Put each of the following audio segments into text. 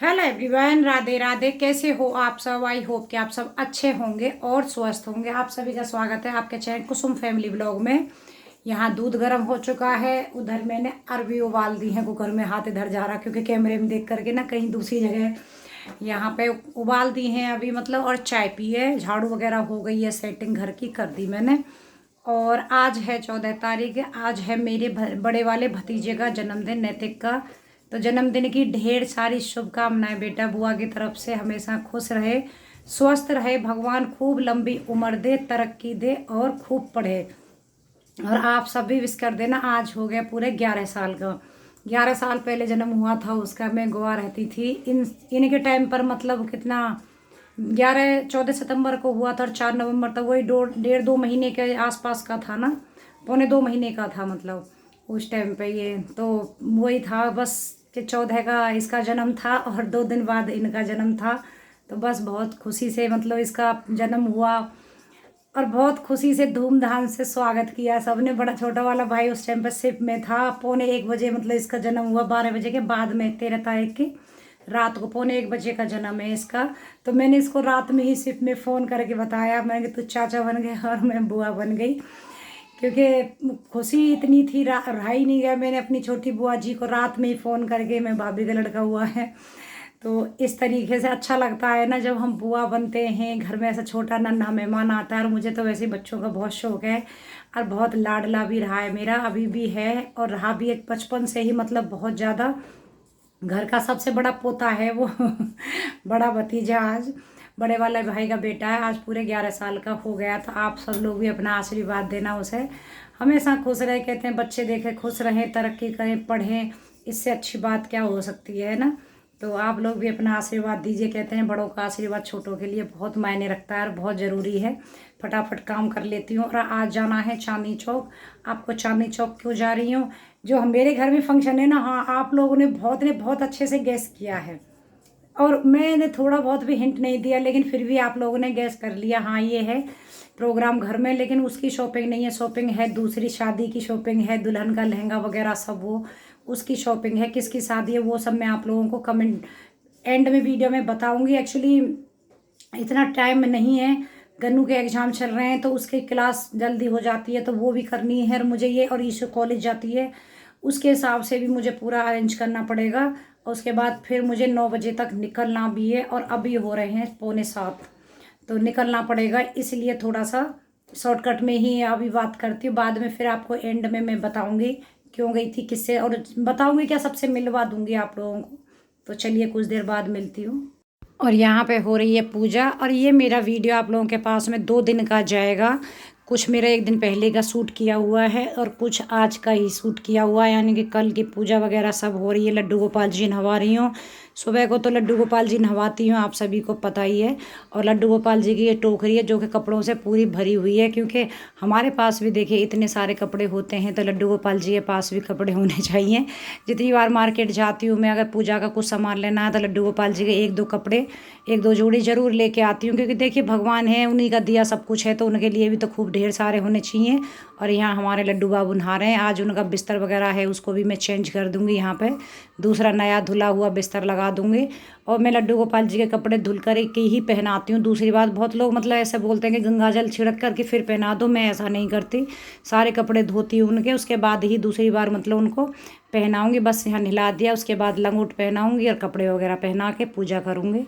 Hello everyone, Radhe Radhe. कैसे हो आप सब? आई होप कि आप सब अच्छे होंगे और स्वस्थ होंगे। आप सभी का स्वागत है आपके चैनल कुसुम फैमिली ब्लॉग में। यहाँ दूध गर्म हो चुका है। उधर मैंने अरबी उबाल दी है कुकर में। हाथ इधर जा रहा क्योंकि कैमरे में देख करके ना कहीं दूसरी जगह यहाँ पे उबाल दी हैं अभी, मतलब। और चाय पी है, झाड़ू वगैरह हो गई है, सेटिंग घर की कर दी मैंने। और आज है 14 तारीख। आज है मेरे बड़े वाले भतीजे का जन्मदिन, नैतिक का। तो जन्मदिन की ढेर सारी शुभकामनाएं बेटा। बुआ की तरफ से हमेशा खुश रहे, स्वस्थ रहे, भगवान खूब लंबी उम्र दे, तरक्की दे और खूब पढ़े। और आप सब भी विश कर देना। आज हो गया पूरे 11 साल का। 11 साल पहले जन्म हुआ था उसका। मैं गोवा रहती थी इनके टाइम पर, मतलब कितना 14 सितंबर को हुआ था और 4 नवंबर तक, वही 1.5-2 महीने के आसपास का था ना, 1.25 महीने का था मतलब उस टाइम पे। ये तो वही था बस कि 14 का इसका जन्म था और 2 दिन बाद इनका जन्म था। तो बस बहुत खुशी से मतलब इसका जन्म हुआ और बहुत खुशी से धूमधाम से स्वागत किया सबने। बड़ा छोटा वाला भाई उस टाइम पर शिप में था। 1:45 मतलब इसका जन्म हुआ, 12 बजे के बाद में। 13 तारीख की रात को 1:45 का जन्म है इसका। तो मैंने इसको रात में ही शिप में फ़ोन करके बताया, मैंने तू चाचा बन गए और मैं बुआ बन गई। क्योंकि खुशी इतनी थी, रहा ही नहीं गया। मैंने अपनी छोटी बुआ जी को रात में ही फ़ोन करके, मैं भाभी का लड़का हुआ है। तो इस तरीके से अच्छा लगता है ना जब हम बुआ बनते हैं, घर में ऐसा छोटा नन्हा मेहमान आता है। और मुझे तो वैसे बच्चों का बहुत शौक है और बहुत लाडला भी रहा है मेरा, अभी भी है और रहा भी एक बचपन से ही, मतलब बहुत ज़्यादा। घर का सबसे बड़ा पोता है वो बड़ा भतीजा आज बड़े वाले भाई का बेटा है। आज पूरे 11 साल का हो गया। तो आप सब लोग भी अपना आशीर्वाद देना उसे। हमेशा खुश रहे, कहते हैं बच्चे देखे खुश रहें, तरक्की करें, पढ़ें। इससे अच्छी बात क्या हो सकती है ना। तो आप लोग भी अपना आशीर्वाद दीजिए। कहते हैं बड़ों का आशीर्वाद छोटों के लिए बहुत मायने रखता है और बहुत ज़रूरी है। फटाफट काम कर लेती हूँ। और आज जाना है चांदनी चौक। आपको चांदनी चौक क्यों जा रही हूँ? जो हम मेरे घर में फंक्शन है ना, हाँ, आप लोगों ने बहुत अच्छे से गैस किया है और मैंने थोड़ा बहुत भी हिंट नहीं दिया, लेकिन फिर भी आप लोगों ने गैस कर लिया। हाँ, ये है प्रोग्राम घर में, लेकिन उसकी शॉपिंग नहीं है। शॉपिंग है दूसरी, शादी की शॉपिंग है, दुल्हन का लहंगा वगैरह सब, वो उसकी शॉपिंग है। किसकी शादी है वो सब मैं आप लोगों को कमेंट एंड में वीडियो में बताऊंगी। एक्चुअली इतना टाइम नहीं है, गन्नू के एग्ज़ाम चल रहे हैं तो उसकी क्लास जल्दी हो जाती है तो वो भी करनी है। और मुझे ये, और ईशू कॉलेज जाती है, उसके हिसाब से भी मुझे पूरा अरेंज करना पड़ेगा। और उसके बाद फिर मुझे 9 बजे तक निकलना भी है और अभी हो रहे हैं 6:45, तो निकलना पड़ेगा। इसलिए थोड़ा सा शॉर्टकट में ही अभी बात करती हूँ। बाद में फिर आपको एंड में मैं बताऊँगी क्यों गई थी, किससे, और बताऊँगी क्या, सबसे मिलवा दूँगी आप लोगों को। तो चलिए कुछ देर बाद मिलती हूँ। और यहाँ पे हो रही है पूजा। और ये मेरा वीडियो आप लोगों के पास में 2 दिन का जाएगा। कुछ मेरा 1 दिन पहले का शूट किया हुआ है और कुछ आज का ही शूट किया हुआ है, यानी कि कल की पूजा वगैरह सब हो रही है। लड्डू गोपाल जी नहवा रही हूँ। सुबह को तो लड्डू गोपाल जी नहवाती हूँ, आप सभी को पता ही है। और लड्डू गोपाल जी की ये टोकरी है जो कि कपड़ों से पूरी भरी हुई है, क्योंकि हमारे पास भी देखिए इतने सारे कपड़े होते हैं, तो लड्डू गोपाल जी के पास भी कपड़े होने चाहिए। जितनी बार मार्केट जाती हूँ मैं, अगर पूजा का कुछ सामान लेना है तो लड्डू गोपाल जी के 1-2 कपड़े, 1-2 जोड़ी ज़रूर लेके आती हूँ। क्योंकि देखिए भगवान है, उन्हीं का दिया सब कुछ है, तो उनके लिए भी तो खूब ढेर सारे होने चाहिए। और यहाँ हमारे लड्डू बाबू नहा रहे हैं। आज उनका बिस्तर वगैरह है उसको भी मैं चेंज कर दूँगी। यहाँ पे दूसरा नया धुला हुआ बिस्तर लगा दूँगी। और मैं लड्डू गोपाल जी के कपड़े धुल कर के ही पहनाती हूँ। दूसरी बात, बहुत लोग मतलब ऐसे बोलते हैं कि गंगा जल छिड़क करके फिर पहना दो। मैं ऐसा नहीं करती, सारे कपड़े धोती हूँ उनके, उसके बाद ही दूसरी बार मतलब उनको पहनाऊँगी। बस यहाँ नहला दिया, उसके बाद लंगोट पहनाऊँगी और कपड़े वगैरह पहना के पूजा करूँगी।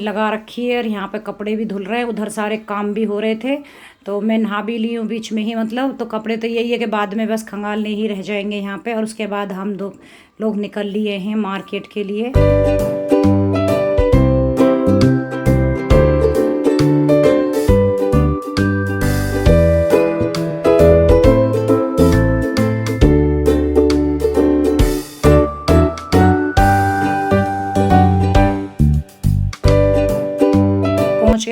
लगा रखी है और यहाँ पे कपड़े भी धुल रहे हैं, उधर सारे काम भी हो रहे थे। तो मैं नहा भी ली हूँ बीच में ही, मतलब। तो कपड़े तो यही है कि बाद में बस खंगालने ही रह जाएंगे यहाँ पे। और उसके बाद हम 2 लोग निकल लिए हैं मार्केट के लिए।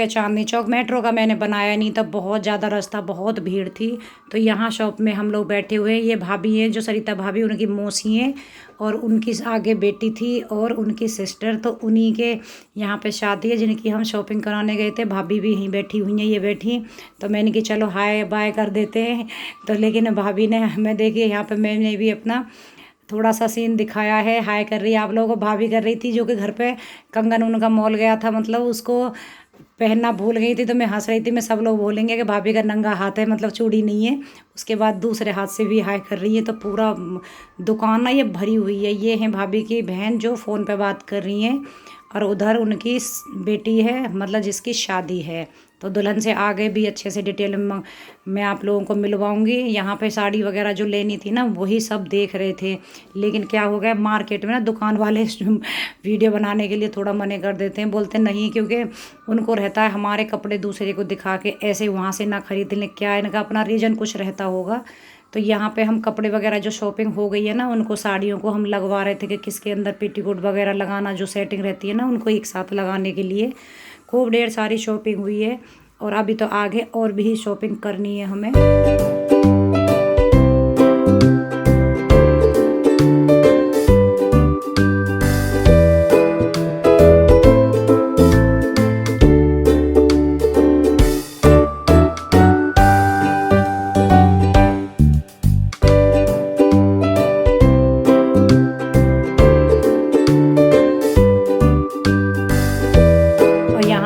है चांदनी चौक। मेट्रो का मैंने बनाया नहीं, तब बहुत ज़्यादा रास्ता, बहुत भीड़ थी। तो यहाँ शॉप में हम लोग बैठे हुए हैं। ये भाभी हैं जो सरिता भाभी, उनकी मौसी हैं और उनकी आगे बेटी थी और उनकी सिस्टर, तो उन्हीं के यहाँ पे शादी है जिनकी हम शॉपिंग कराने गए थे। भाभी भी यहीं बैठी हुई हैं, ये बैठी। तो मैंने कि चलो हाय बाय कर देते हैं। तो लेकिन भाभी ने हमें देखिए, यहाँ पे मैंने भी अपना थोड़ा सा सीन दिखाया है, हाय कर रही है आप लोगों को। भाभी कर रही थी जो कि घर पे कंगन उनका मॉल गया था, मतलब उसको पहनना भूल गई थी। तो मैं हंस रही थी, मैं सब लोग बोलेंगे कि भाभी का नंगा हाथ है, मतलब चूड़ी नहीं है। उसके बाद दूसरे हाथ से भी हाय कर रही है। तो पूरा दुकान ना ये भरी हुई है। ये हैं भाभी की बहन जो फ़ोन पे बात कर रही हैं और उधर उनकी बेटी है, मतलब जिसकी शादी है। तो दुल्हन से आगे भी अच्छे से डिटेल में मैं आप लोगों को मिलवाऊंगी। यहाँ पे साड़ी वगैरह जो लेनी थी ना, वही सब देख रहे थे। लेकिन क्या हो गया, मार्केट में ना दुकान वाले वीडियो बनाने के लिए थोड़ा मना कर देते हैं, बोलते नहीं, क्योंकि उनको रहता है हमारे कपड़े दूसरे को दिखा के ऐसे वहाँ से ना खरीद लें। क्या इनका अपना रीज़न कुछ रहता होगा। तो यहाँ पे हम कपड़े वगैरह जो शॉपिंग हो गई है ना, उनको साड़ियों को हम लगवा रहे थे कि किसके अंदर पेटीकोट वगैरह लगाना, जो सेटिंग रहती है ना, उनको एक साथ लगाने के लिए खूब ढेर सारी शॉपिंग हुई है। और अभी तो आगे और भी शॉपिंग करनी है हमें।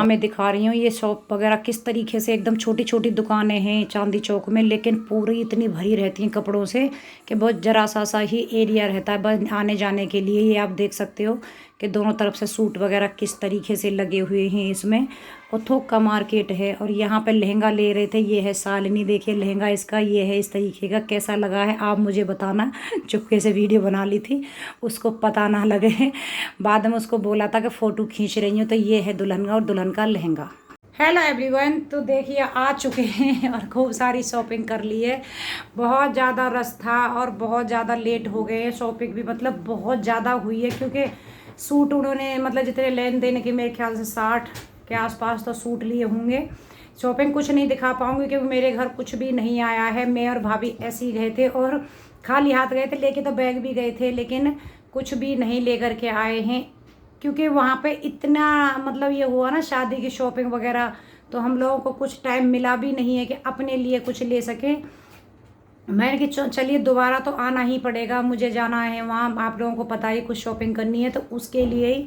मैं दिखा रही हूँ ये शॉप वगैरह किस तरीके से, एकदम छोटी छोटी दुकानें हैं चांदी चौक में, लेकिन पूरी इतनी भरी रहती हैं कपड़ों से कि बहुत जरा सा ही एरिया रहता है बस आने जाने के लिए। ये आप देख सकते हो कि दोनों तरफ से सूट वगैरह किस तरीके से लगे हुए हैं इसमें। और थोक का मार्केट है। और यहाँ पर लहंगा ले रहे थे, ये है शालिनी, देखिए लहंगा इसका ये है इस तरीके का। कैसा लगा है आप मुझे बताना। चुपके से वीडियो बना ली थी, उसको पता ना लगे। बाद में उसको बोला था कि फ़ोटो खींच रही हूँ। तो ये है दुल्हन का और दुल्हन का लहंगा। हेलो एवरीवन, तो देखिए आ चुके हैं और खूब सारी शॉपिंग कर ली है। बहुत ज़्यादा रश था और बहुत ज़्यादा लेट हो गए हैं। शॉपिंग भी मतलब बहुत ज़्यादा हुई है, क्योंकि सूट उन्होंने मतलब जितने लेन देन के मेरे ख्याल से 60 के आसपास तो सूट लिए होंगे। शॉपिंग कुछ नहीं दिखा पाऊँगी क्योंकि मेरे घर कुछ भी नहीं आया है। मैं और भाभी ऐसे ही गए थे और खाली हाथ गए थे, लेके तो बैग भी गए थे, लेकिन कुछ भी नहीं लेकर के आए हैं। क्योंकि वहाँ पे इतना मतलब ये हुआ ना शादी की शॉपिंग वगैरह, तो हम लोगों को कुछ टाइम मिला भी नहीं है कि अपने लिए कुछ ले सकें। मैंने कि चलिए दोबारा तो आना ही पड़ेगा, मुझे जाना है वहाँ, आप लोगों को पता ही कुछ शॉपिंग करनी है, तो उसके लिए ही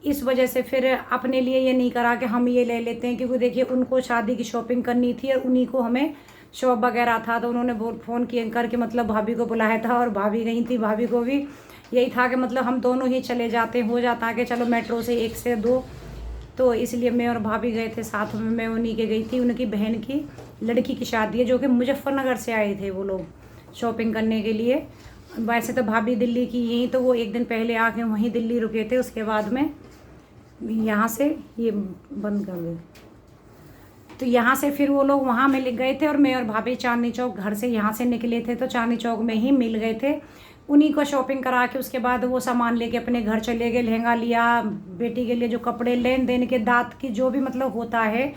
इस वजह से फिर अपने लिए ये नहीं करा कि हम ये ले लेते हैं। क्योंकि देखिए उनको शादी की शॉपिंग करनी थी और उन्हीं को हमें शॉप वगैरह था, तो उन्होंने फ़ोन किए करके मतलब भाभी को बुलाया था और भाभी गई थी। भाभी को भी यही था कि मतलब हम दोनों ही चले जाते, हो जाता कि चलो मेट्रो से 1 से 2, तो इसलिए मैं और भाभी गए थे साथ में। मैं उन्हीं के गई थी, उनकी बहन की लड़की की शादी है, जो कि मुजफ्फरनगर से आए थे वो लोग शॉपिंग करने के लिए। वैसे तो भाभी दिल्ली की यहीं, तो वो एक दिन पहले आके वहीं दिल्ली रुके थे। उसके बाद में यहाँ से ये बंद कर दे, तो यहाँ से फिर वो लोग वहाँ मिल गए थे और मैं और भाभी चांदनी चौक घर से यहाँ से निकले थे, तो चांदनी चौक में ही मिल गए थे। उन्हीं को शॉपिंग करा के उसके बाद वो सामान लेके अपने घर चले गए। लहंगा लिया, बेटी के लिए जो कपड़े लेन देन के दाँत की जो भी मतलब होता है,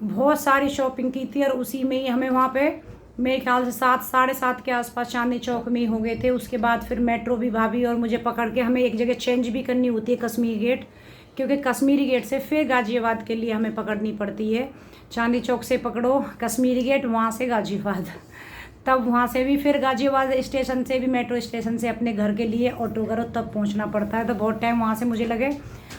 बहुत सारी शॉपिंग की थी। और उसी में ही हमें वहाँ पे मेरे ख्याल से 7 साढ़े 7 के आसपास चांदनी चौक में ही हो गए थे। उसके बाद फिर मेट्रो भी भाभी और मुझे पकड़ के हमें एक जगह चेंज भी करनी होती है, कश्मीरी गेट, क्योंकि कश्मीरी गेट से फिर गाज़ियाबाद के लिए हमें पकड़नी पड़ती है। चांदनी चौक से पकड़ो कश्मीरी गेट, वहाँ से गाज़ियाबाद, तब वहाँ से भी फिर गाज़ियाबाद स्टेशन से भी मेट्रो स्टेशन से अपने घर के लिए ऑटो करो तब पहुँचना पड़ता है। तो बहुत टाइम वहाँ से मुझे लगे,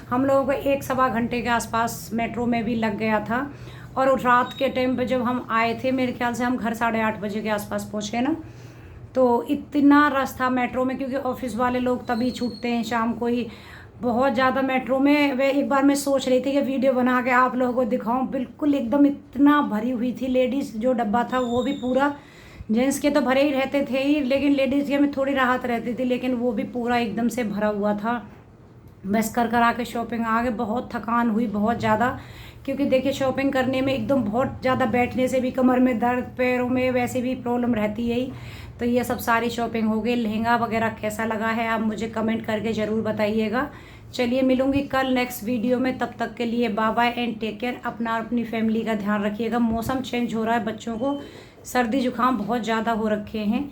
हम लोगों को 1 सवा घंटे के आसपास मेट्रो में भी लग गया था। और रात के टाइम पे जब हम आए थे, मेरे ख्याल से हम घर 8:30 बजे के आसपास पहुँचे ना, तो इतना रश था मेट्रो में, क्योंकि ऑफिस वाले लोग तभी छूटते हैं शाम को ही। बहुत ज़्यादा मेट्रो में वे एक बार मैं सोच रही थी कि वीडियो बना के आप लोगों को दिखाऊं, बिल्कुल एकदम इतना भरी हुई थी। लेडीज़ जो डब्बा था वो भी पूरा, जेंट्स के तो भरे ही रहते थे ही, लेकिन लेडीज़ के में थोड़ी राहत रहती थी, लेकिन वो भी पूरा एकदम से भरा हुआ था। बस कर आके शॉपिंग आ गए। बहुत थकान हुई, बहुत ज़्यादा, क्योंकि देखिए शॉपिंग करने में एकदम बहुत ज़्यादा बैठने से भी कमर में दर्द, पैरों में वैसे भी प्रॉब्लम रहती है ही। तो ये सब सारी शॉपिंग हो गई। लहंगा वगैरह कैसा लगा है आप मुझे कमेंट करके ज़रूर बताइएगा। चलिए मिलूंगी कल नेक्स्ट वीडियो में, तब तक के लिए bye bye and take care. अपना और अपनी फैमिली का ध्यान रखिएगा। मौसम चेंज हो रहा है, बच्चों को सर्दी जुकाम बहुत ज़्यादा हो रखे हैं।